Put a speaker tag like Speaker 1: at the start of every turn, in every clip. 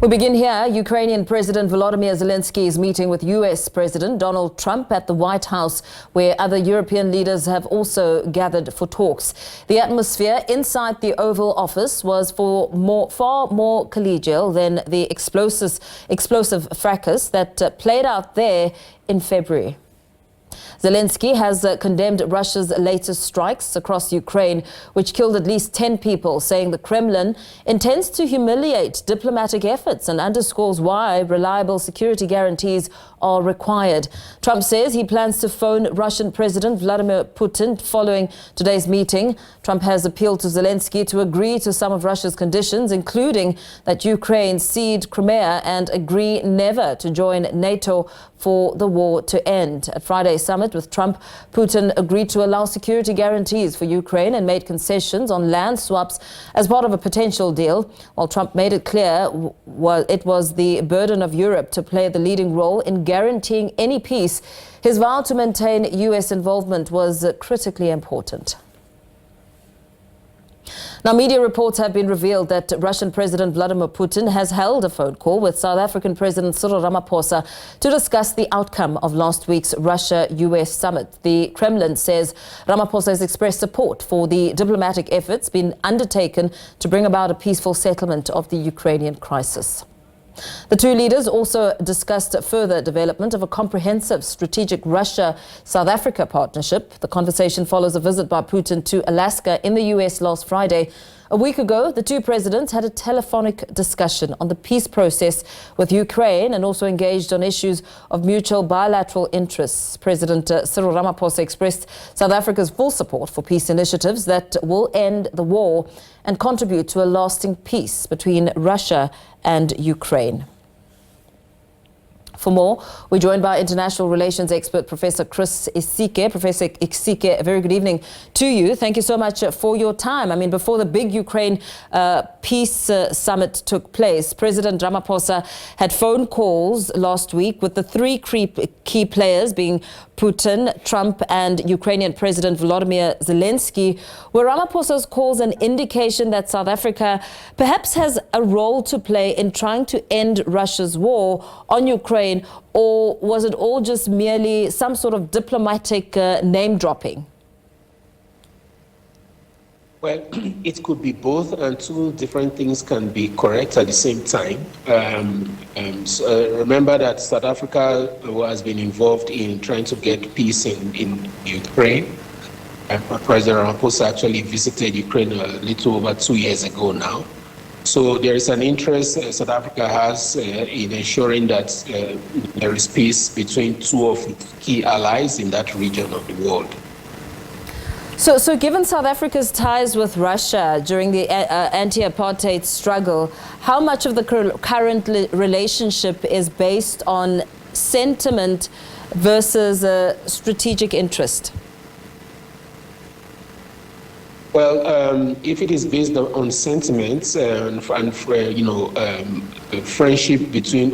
Speaker 1: We begin here. Ukrainian President Volodymyr Zelenskyy is meeting with U.S. President Donald Trump at the White House, where other European leaders have also gathered for talks. The atmosphere inside the Oval Office was far more collegial than the explosive fracas that played out there in February. Zelenskyy has condemned Russia's latest strikes across Ukraine, which killed at least 10 people, saying the Kremlin intends to humiliate diplomatic efforts and underscores why reliable security guarantees are required. Trump says he plans to phone Russian President Vladimir Putin following today's meeting. Trump has appealed to Zelenskyy to agree to some of Russia's conditions, including that Ukraine cede Crimea and agree never to join NATO for the war to end. At Friday's summit with Trump, Putin agreed to allow security guarantees for Ukraine and made concessions on land swaps as part of a potential deal, while Trump made it clear it was the burden of Europe to play the leading role in guaranteeing any peace. His vow to maintain U.S. involvement was critically important. Now, media reports have been revealed that Russian President Vladimir Putin has held a phone call with South African President Ramaphosa to discuss the outcome of last week's Russia-US summit. The Kremlin says Ramaphosa has expressed support for the diplomatic efforts being undertaken to bring about a peaceful settlement of the Ukrainian crisis. The two leaders also discussed further development of a comprehensive strategic Russia-South Africa partnership. The conversation follows a visit by Putin to Alaska in the U.S. last Friday. A week ago, the two presidents had a telephonic discussion on the peace process with Ukraine and also engaged on issues of mutual bilateral interests. President Cyril Ramaphosa expressed South Africa's full support for peace initiatives that will end the war and contribute to a lasting peace between Russia and Ukraine. For more, we're joined by international relations expert Professor Chris Isike. Professor Isike, a very good evening to you. Thank you so much for your time. I mean, before the big Ukraine peace summit took place, President Ramaphosa had phone calls last week with the three key players, being Putin, Trump and Ukrainian President Volodymyr Zelenskyy. Were Ramaphosa's calls an indication that South Africa perhaps has a role to play in trying to end Russia's war on Ukraine, or was it all just merely some sort of diplomatic name-dropping?
Speaker 2: Well, it could be both, and two different things can be correct at the same time. Remember that South Africa has been involved in trying to get peace in Ukraine. President Ramaphosa actually visited Ukraine a little over 2 years ago now. So there is an interest South Africa has in ensuring that there is peace between two of the key allies in that region of the world.
Speaker 1: So given South Africa's ties with Russia during the anti-apartheid struggle, how much of the current relationship is based on sentiment versus strategic interest?
Speaker 2: Well, if it is based on sentiments and friendship between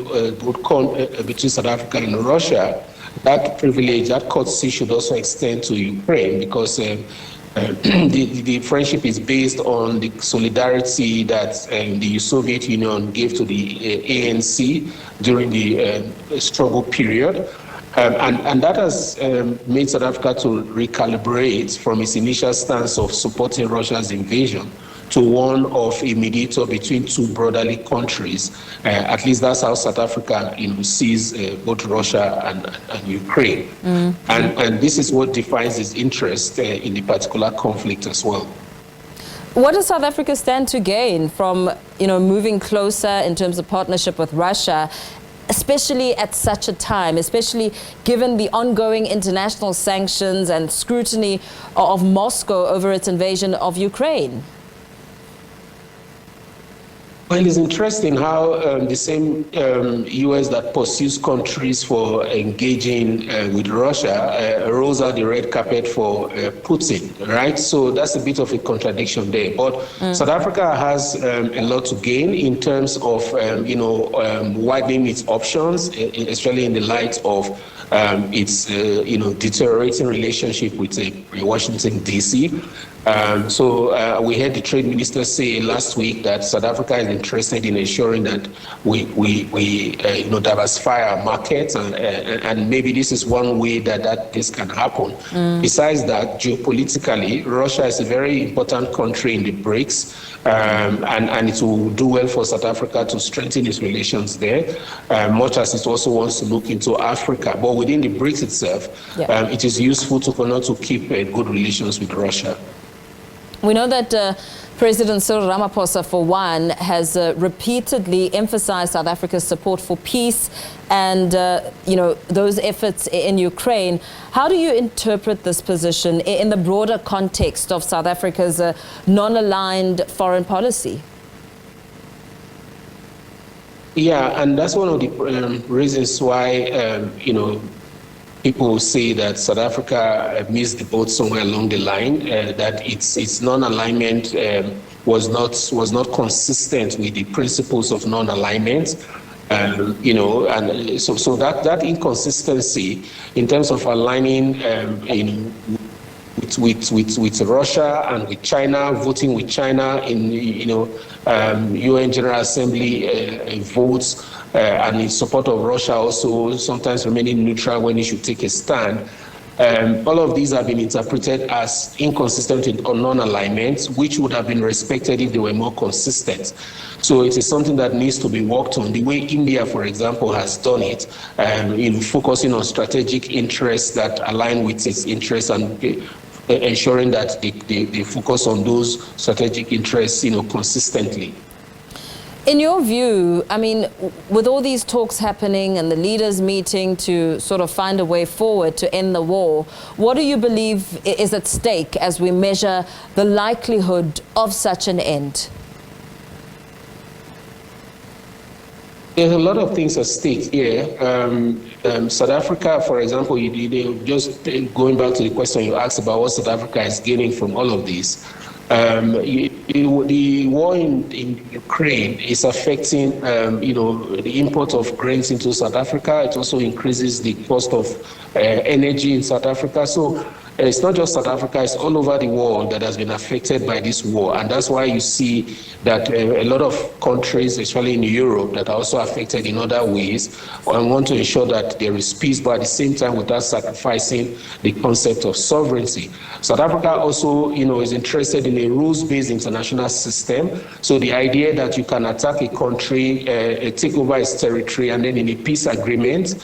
Speaker 2: between South Africa and Russia, that privilege, that courtesy should also extend to Ukraine, because the friendship is based on the solidarity that the Soviet Union gave to the ANC during the struggle period. And that has made South Africa to recalibrate from its initial stance of supporting Russia's invasion to one of a mediator between two brotherly countries. At least that's how South Africa sees both Russia and Ukraine. Mm-hmm. And this is what defines its interest in the particular conflict as well.
Speaker 1: What does South Africa stand to gain from moving closer in terms of partnership with Russia, especially at such a time, especially given the ongoing international sanctions and scrutiny of Moscow over its invasion of Ukraine?
Speaker 2: Well, it's interesting how the same U.S. that pursues countries for engaging with Russia rolls out the red carpet for Putin, right? So that's a bit of a contradiction there. But South Africa has a lot to gain in terms of, widening its options, especially in the light of its, deteriorating relationship with Washington, D.C. We heard the trade minister say last week that South Africa is interested in ensuring that we diversify our markets, and maybe this is one way that this can happen. Besides that, geopolitically, Russia is a very important country in the BRICS, and it will do well for South Africa to strengthen its relations there, much as it also wants to look into Africa. But within the BRICS itself, it is useful to keep good relations with Russia.
Speaker 1: We know that President Ramaphosa, for one, has repeatedly emphasized South Africa's support for peace and, those efforts in Ukraine. How do you interpret this position in the broader context of South Africa's non-aligned foreign policy?
Speaker 2: Yeah, and that's one of the reasons why, people say that South Africa missed the boat somewhere along the line, that its non-alignment was not consistent with the principles of non-alignment. So that inconsistency in terms of aligning, with Russia and with China, voting with China in UN General Assembly votes, and in support of Russia also sometimes remaining neutral when it should take a stand. All of these have been interpreted as inconsistent or non-alignment, which would have been respected if they were more consistent. So it is something that needs to be worked on. The way India, for example, has done it, in focusing on strategic interests that align with its interests and ensuring that they focus on those strategic interests, consistently.
Speaker 1: In your view, I mean, with all these talks happening and the leaders meeting to sort of find a way forward to end the war, what do you believe is at stake as we measure the likelihood of such an end?
Speaker 2: There's a lot of things at stake here. South Africa, for example, just going back to the question you asked about what South Africa is gaining from all of this. The war in Ukraine is affecting, the import of grains into South Africa. It also increases the cost of energy in South Africa. So it's not just South Africa, it's all over the world that has been affected by this war. And that's why you see that a lot of countries, especially in Europe, that are also affected in other ways, and want to ensure that there is peace, but at the same time without sacrificing the concept of sovereignty. South Africa also, is interested in a rules-based international system. So the idea that you can attack a country, take over its territory, and then in a peace agreement,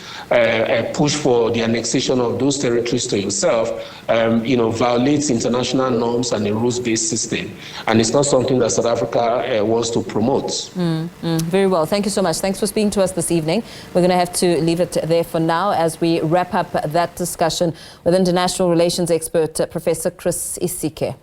Speaker 2: push for the annexation of those territories to yourself, violates international norms and a rules-based system. And it's not something that South Africa wants to promote.
Speaker 1: Very well. Thank you so much. Thanks for speaking to us this evening. We're going to have to leave it there for now as we wrap up that discussion with international relations expert Professor Chris Isike.